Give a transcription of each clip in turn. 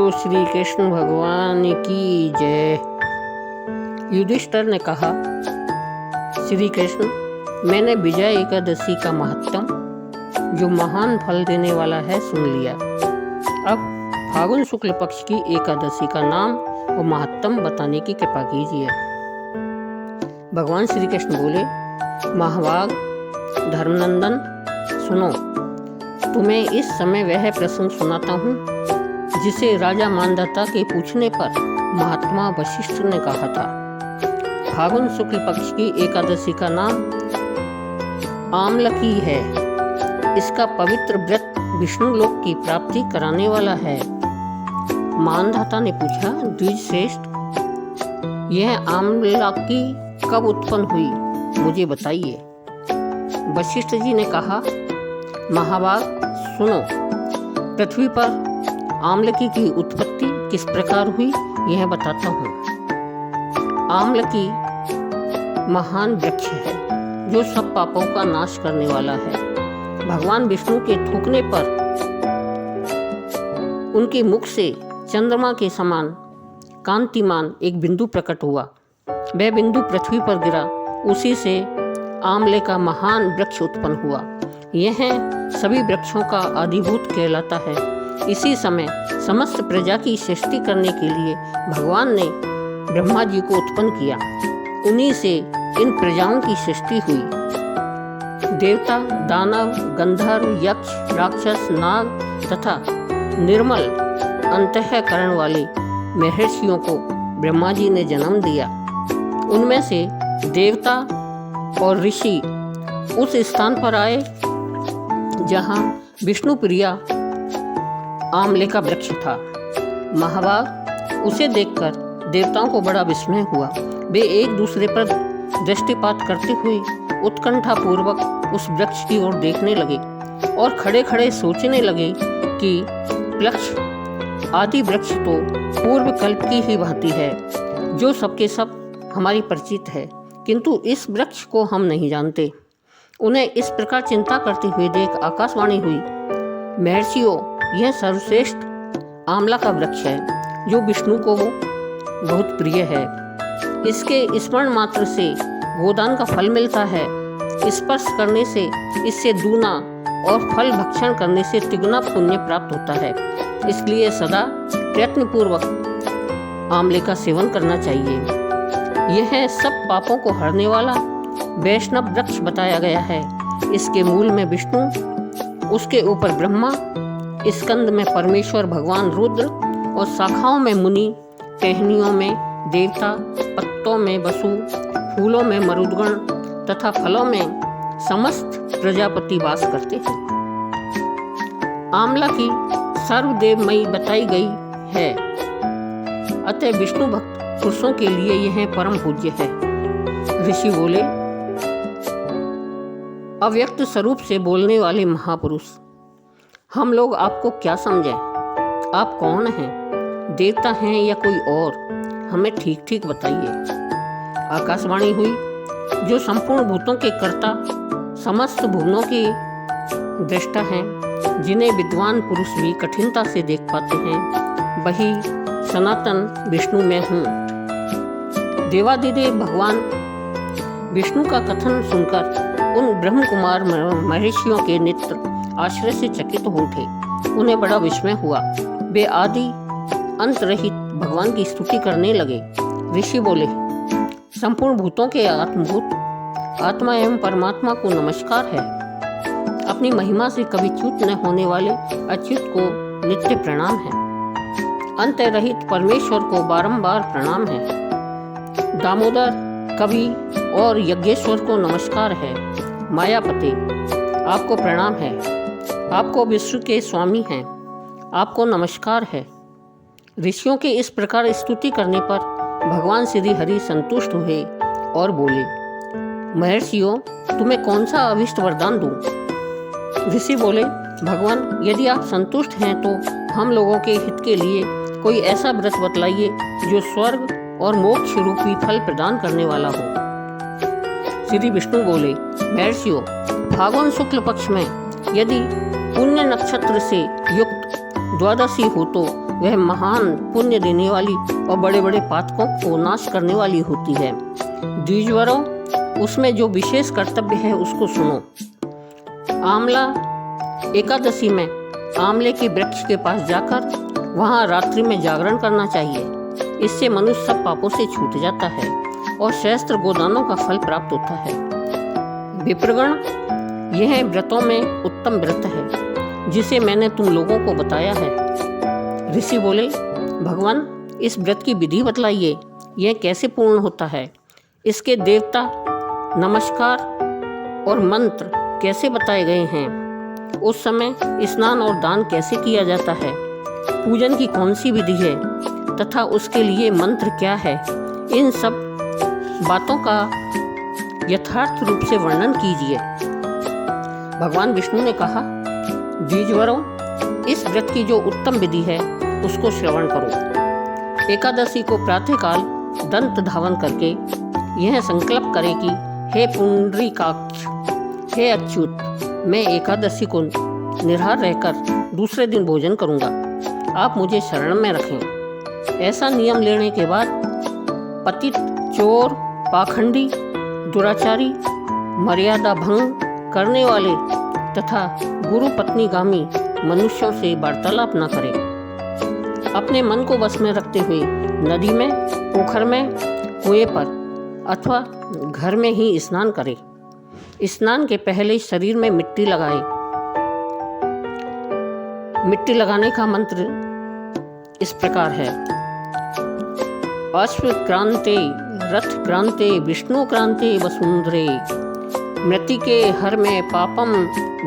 बोलो श्री कृष्ण भगवान की जय। युधिष्ठिर ने कहा, श्री कृष्ण, मैंने विजय एकादशी का महत्तम जो महान फल देने वाला है सुन लिया। अब फागुन शुक्ल पक्ष की एकादशी का नाम और महत्तम बताने की कृपा कीजिए। भगवान श्री कृष्ण बोले, महाभाग धर्मनंदन, सुनो, तुम्हें इस समय वह प्रसंग सुनाता हूँ जिसे राजा मानधाता के पूछने पर महात्मा वशिष्ठ ने कहा था। फागुन शुक्ल पक्ष की एकादशी का नाम आमलकी है। इसका पवित्र व्रत विष्णु लोक की प्राप्ति कराने वाला है। मानधाता ने पूछा, द्विज श्रेष्ठ, यह आमलकी कब उत्पन्न हुई, मुझे बताइए। वशिष्ठ जी ने कहा, महाभाग सुनो, पृथ्वी पर आमलकी की उत्पत्ति किस प्रकार हुई यह बताता हूँ। आमलकी महान वृक्ष है जो सब पापों का नाश करने वाला है। भगवान विष्णु के थूकने पर उनके मुख से चंद्रमा के समान कांतिमान एक बिंदु प्रकट हुआ। वह बिंदु पृथ्वी पर गिरा, उसी से आमले का महान वृक्ष उत्पन्न हुआ। यह सभी वृक्षों का आदिभूत कहलाता है। इसी समय समस्त प्रजा की सृष्टि करने के लिए भगवान ने ब्रह्मा जी को उत्पन्न किया। उन्हीं से इन प्रजाओं की सृष्टि हुई। देवता, दानव, गंधर्व, यक्ष, राक्षस, नाग तथा निर्मल अंतःकरण वाले महर्षियों को ब्रह्मा जी ने जन्म दिया। उनमें से देवता और ऋषि उस स्थान पर आए जहाँ विष्णु प्रिया आमले का वृक्ष था। महाभाग, उसे देखकर देवताओं को बड़ा विस्मय हुआ। वे एक दूसरे पर दृष्टिपात करते हुए उत्कंठा पूर्वक उस वृक्ष की ओर देखने लगे और खड़े खड़े सोचने लगे कि वृक्ष आदि वृक्ष तो पूर्व कल्प की ही भांति है, जो सबके सब हमारी परिचित है, किंतु इस वृक्ष को हम नहीं जानते। उन्हें इस प्रकार चिंता करते हुए देख आकाशवाणी हुई, महर्षियों, यह सर्वश्रेष्ठ आमला का वृक्ष है जो विष्णु को बहुत प्रिय है। इसके स्मरण मात्र से गोदान का फल मिलता है। स्पर्श करने से इससे दूना और फल भक्षण करने से तिगुना पुण्य प्राप्त होता है। इसलिए सदा प्रयत्नपूर्वक आमले का सेवन करना चाहिए। यह सब पापों को हरने वाला वैष्णव वृक्ष बताया गया है। इसके मूल में विष्णु, उसके ऊपर ब्रह्मा, स्कंद में परमेश्वर भगवान रुद्र और शाखाओं में मुनि, टहनियों में देवता, पत्तों में वसु, फूलों में मरुदगण तथा फलों में समस्त प्रजापति वास करते हैं। आमला की सर्वदेवमयी बताई गई है, अतः विष्णु भक्त पुरुषों के लिए यह परम पूज्य है। ऋषि बोले, अव्यक्त स्वरूप से बोलने वाले महापुरुष, हम लोग आपको क्या समझें? आप कौन हैं? देवता हैं या कोई और? हमें ठीक ठीक बताइए। आकाशवाणी हुई, जो संपूर्ण भूतों के कर्ता, समस्त भुवनों के दृष्टा हैं, जिन्हें विद्वान पुरुष भी कठिनता से देख पाते हैं, वही सनातन विष्णु में हूँ। देवादिदेव भगवान विष्णु का कथन सुनकर उन ब्रह्म कुमार महर्षियों के नेत्र आश्चर्य से चकित हो उठे। उन्हें बड़ा विस्मय हुआ। वे आदि अंत रहित भगवान की स्तुति करने लगे। ऋषि बोले, संपूर्ण भूतों के आत्मभूत आत्मा एवं परमात्मा को नमस्कार है। अपनी महिमा से कभी च्युत न होने वाले अच्युत को नित्य प्रणाम है। अंत रहित परमेश्वर को बारंबार प्रणाम है। दामोदर, कवि और यज्ञेश्वर को नमस्कार है। मायापते, आपको प्रणाम है। आपको विश्व के स्वामी हैं, आपको नमस्कार है। ऋषियों के इस प्रकार स्तुति करने पर भगवान श्री हरि संतुष्ट हुए और बोले, महर्षियों, तुम्हें कौन सा अभिष्ट वरदान दूं? ऋषि बोले, भगवान, यदि आप संतुष्ट हैं तो हम लोगों के हित के लिए कोई ऐसा व्रत बतलाइए जो स्वर्ग और मोक्ष रूपी फल प्रदान करने वाला हो। श्री विष्णु बोले, महर्षियों, फागुन शुक्ल पक्ष में यदि पुण्य नक्षत्र से युक्त द्वादशी हो तो वह महान पुण्य देने वाली और बड़े बड़े पातकों को नाश करने वाली होती है। द्विजवरों, उसमें जो विशेष कर्तव्य है उसको सुनो। आमला एकादशी में आमले के वृक्ष के पास जाकर वहाँ रात्रि में जागरण करना चाहिए। इससे मनुष्य सब पापों से छूट जाता है और सहस्त्र गोदानों का फल प्राप्त होता है। विप्रगण, यह व्रतों में उत्तम व्रत है जिसे मैंने तुम लोगों को बताया है। ऋषि बोले, भगवान, इस व्रत की विधि बतलाइए, यह कैसे पूर्ण होता है? इसके देवता, नमस्कार और मंत्र कैसे बताए गए हैं? उस समय स्नान और दान कैसे किया जाता है? पूजन की कौन सी विधि है तथा उसके लिए मंत्र क्या है? इन सब बातों का यथार्थ रूप से वर्णन कीजिए। भगवान विष्णु ने कहा, द्विजवरों, इस व्रत की जो उत्तम विधि है उसको श्रवण करो। एकादशी को प्रातःकाल दंत धावन करके यह संकल्प करे कि हे पुंडरीकाक्ष, हे अच्युत, मैं एकादशी को निराहार रहकर दूसरे दिन भोजन करूंगा, आप मुझे शरण में रखें। ऐसा नियम लेने के बाद पतित, चोर, पाखंडी, दुराचारी, मर्यादा भंग करने वाले तथा गुरु पत्नीगामी मनुष्यों से वार्तालाप न करें। अपने मन को बस में रखते हुए नदी में, पोखर में, कुएं पर अथवा घर में ही स्नान करें। स्नान के पहले शरीर में मिट्टी लगाएं। मिट्टी लगाने का मंत्र इस प्रकार है: अश्व क्रांते, रथ क्रांते, विष्णु क्रांते वसुंधरे, मृतिके हर में पापम,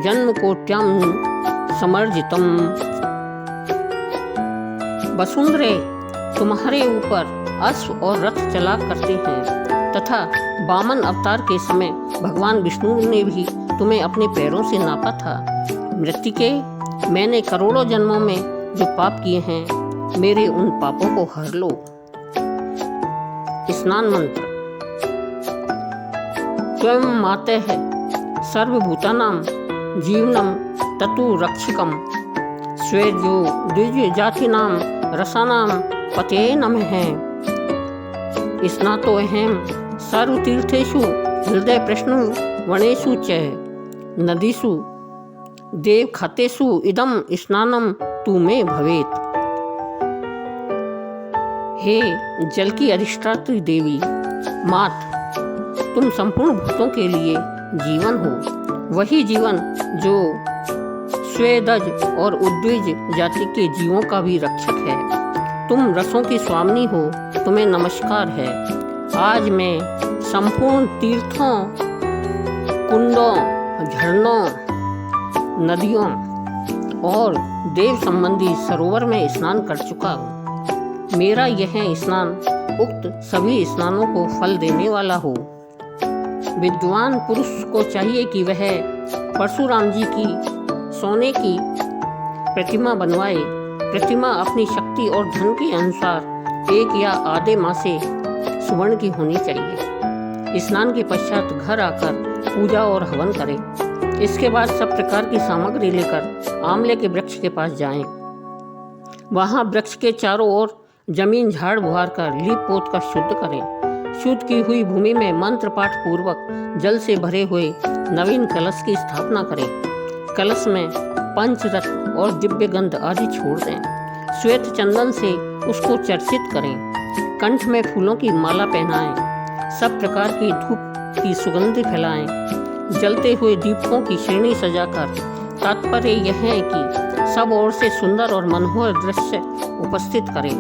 जन्म कोट्यम समर्जितम। वसुंधरे, तुम्हारे ऊपर अश्व और रथ चला करते हैं तथा वामन अवतार के समय भगवान विष्णु ने भी तुम्हें अपने पैरों से नापा था। मृतिके, मैंने करोड़ों जन्मों में जो पाप किए हैं, मेरे उन पापों को हर लो। स्नान मंत्र: त्वं मातेः सर्वभूतानां जीवनं ततु रक्षकं, स्वेजो द्विज जातीनां रसानां पतये नमः। स्नातोऽहं सर्वतीर्थेषु हृदय प्रश्नु वनेषु च नदीषु देवखातेषु इदं स्नानं तु मे भवेत्। हे जल की अधिष्ठात्री देवी मात, तुम संपूर्ण भूतों के लिए जीवन हो, वही जीवन जो स्वेदज और उद्विज जाति के जीवों का भी रक्षक है। तुम रसों की स्वामिनी हो, तुम्हें नमस्कार है। आज मैं संपूर्ण तीर्थों, कुंडों, झरनों, नदियों और देव संबंधी सरोवर में स्नान कर चुका हूँ। मेरा यह स्नान उक्त सभी स्नानों को फल देने वाला हो। विद्वान पुरुष को चाहिए कि वह परशुराम जी की सोने की प्रतिमा बनवाए। प्रतिमा अपनी शक्ति और धन के अनुसार 1 या आधे माह से सुवर्ण की होनी चाहिए। स्नान के पश्चात घर आकर पूजा और हवन करें। इसके बाद सब प्रकार की सामग्री लेकर आमले के वृक्ष के पास जाएं। वहाँ वृक्ष के चारों ओर जमीन झाड़ बुहार कर लीप पोत कर शुद्ध करें। शुद्ध की हुई भूमि में मंत्र पाठ पूर्वक जल से भरे हुए नवीन कलश की स्थापना करें। कलश में पंचरत्न और दिव्य गंध आदि छोड़ दें। श्वेत चंदन से उसको चर्चित करें। कंठ में फूलों की माला पहनाएं। सब प्रकार की धूप की सुगंध फैलाएं। जलते हुए दीपकों की श्रेणी सजाकर तात्पर्य यह है कि सब ओर से सुंदर और मनोहर दृश्य उपस्थित करें।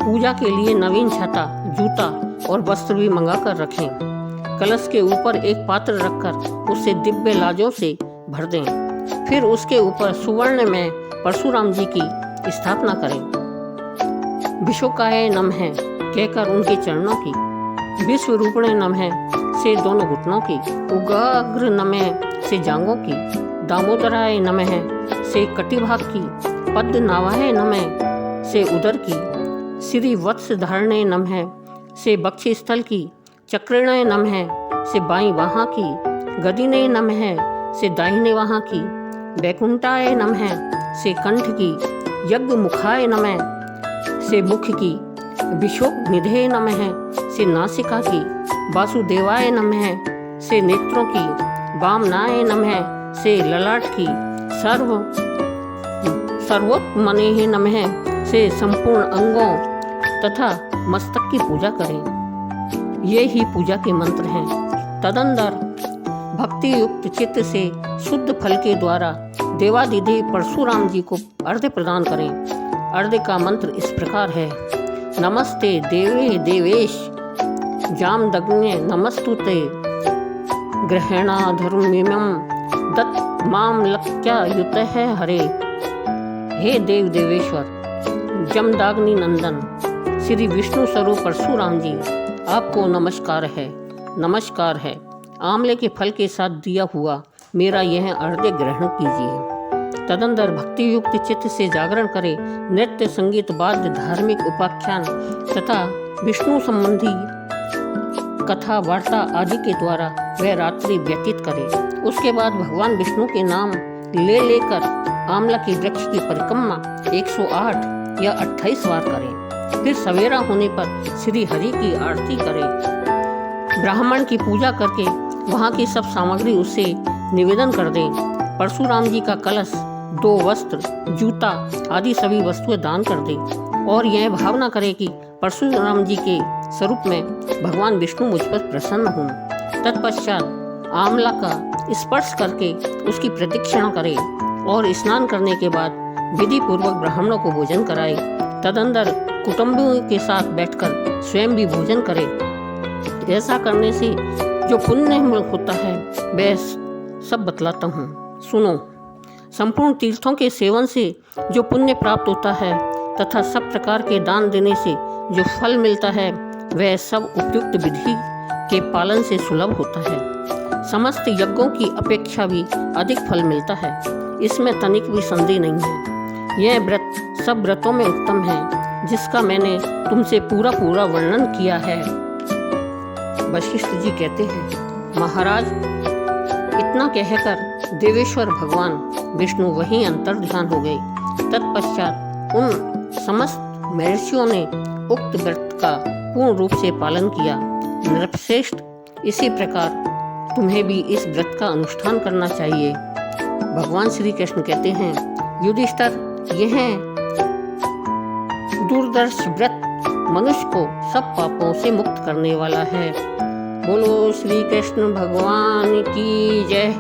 पूजा के लिए नवीन छाता, जूता और वस्त्र भी मंगा कर रखें। कलश के ऊपर एक पात्र रखकर उसे दिव्य लाजों से भर दें। फिर उसके ऊपर सुवर्ण में परशुराम जी की स्थापना करें। विश्वकाय नमः कहकर उनके चरणों की, विश्वरूपणे नमः से दोनों घुटनों की, उग्र नमः से जांघों की, दामोदराय नमः से कटिभाग की, पद्मनाभाय नमः से उदर की, श्री वत्स धारणे नमः से बक्ष स्थल की, चक्रिणे नमः से बाईं बाहाँ की, गदिने नमः से दाहिने बाहाँ की, वैकुंठाय नमः से कंठ की, यज्ञ मुखाय नमः से मुख की विशोक निधे नमः से नासिका की, वासुदेवाय नमः से नेत्रों की, वामनाय नमः से ललाट की, सर्वोत्मने नमः से संपूर्ण अंगों तथा मस्तक की पूजा करें। ये ही पूजा के मंत्र हैं। तदंतर भक्ति युक्त चित्त से शुद्ध फल के द्वारा देवादिदेव परशुराम जी को अर्घ्य प्रदान करें। अर्घ्य का मंत्र इस प्रकार है। नमस्ते देवे देवेश जामदग्ने नमस्तुते ग्रहणाधर्मिमं दत्त माम लक्ष्यायुतः हरे। हे देव देवेश्वर जमदाग्नि नंदन श्री विष्णु स्वरूप परशुराम जी, आपको नमस्कार है, नमस्कार है। आंवले के फल के साथ दिया हुआ मेरा यह अर्घ्य ग्रहण कीजिए। तदंतर भक्ति युक्त चित्त से जागरण करें। नृत्य, संगीत, वाद्य, धार्मिक उपाख्यान तथा विष्णु संबंधी कथा वार्ता आदि के द्वारा वह रात्रि व्यतीत करे। उसके बाद भगवान विष्णु के नाम ले लेकर आंवला के वृक्ष की परिक्रमा 108 या 28 बार करें। फिर सवेरा होने पर श्री हरि की आरती करें। ब्राह्मण की पूजा करके वहाँ की सब सामग्री उसे निवेदन कर दें। परशुराम जी का कलश, 2 वस्त्र, जूता आदि सभी वस्तुएं दान कर दें और यह भावना करें कि परशुराम जी के स्वरूप में भगवान विष्णु मुझ पर प्रसन्न हों। तत्पश्चात आंवला का स्पर्श करके उसकी प्रदक्षिणा करें और स्नान करने के बाद विधि पूर्वक ब्राह्मणों को भोजन कराए। तदंतर कुटुंबियों के साथ बैठकर स्वयं भी भोजन करें। ऐसा करने से जो पुण्य होता है वह सब बतलाता हूँ, सुनो। संपूर्ण तीर्थों के सेवन से जो पुण्य प्राप्त होता है तथा सब प्रकार के दान देने से जो फल मिलता है वह सब उपयुक्त विधि के पालन से सुलभ होता है। समस्त यज्ञों की अपेक्षा भी अधिक फल मिलता है, इसमें तनिक भी संदेह नहीं है। यह व्रत सब व्रतों में उत्तम है, जिसका मैंने तुमसे पूरा वर्णन किया है। वशिष्ठ जी कहते हैं, महाराज, इतना कहकर देवेश्वर भगवान विष्णु वहीं अंतर्ध्यान हो गए। तत्पश्चात उन समस्त महर्षियों ने उक्त व्रत का पूर्ण रूप से पालन किया। नृपश्रेष्ठ, इसी प्रकार तुम्हें भी इस व्रत का अनुष्ठान करना चाहिए। भगवान श्री कृष्ण कहते हैं, युधिष्ठिर, यह दूरदर्श व्रत मनुष्य को सब पापों से मुक्त करने वाला है। बोलो श्री कृष्ण भगवान की जय।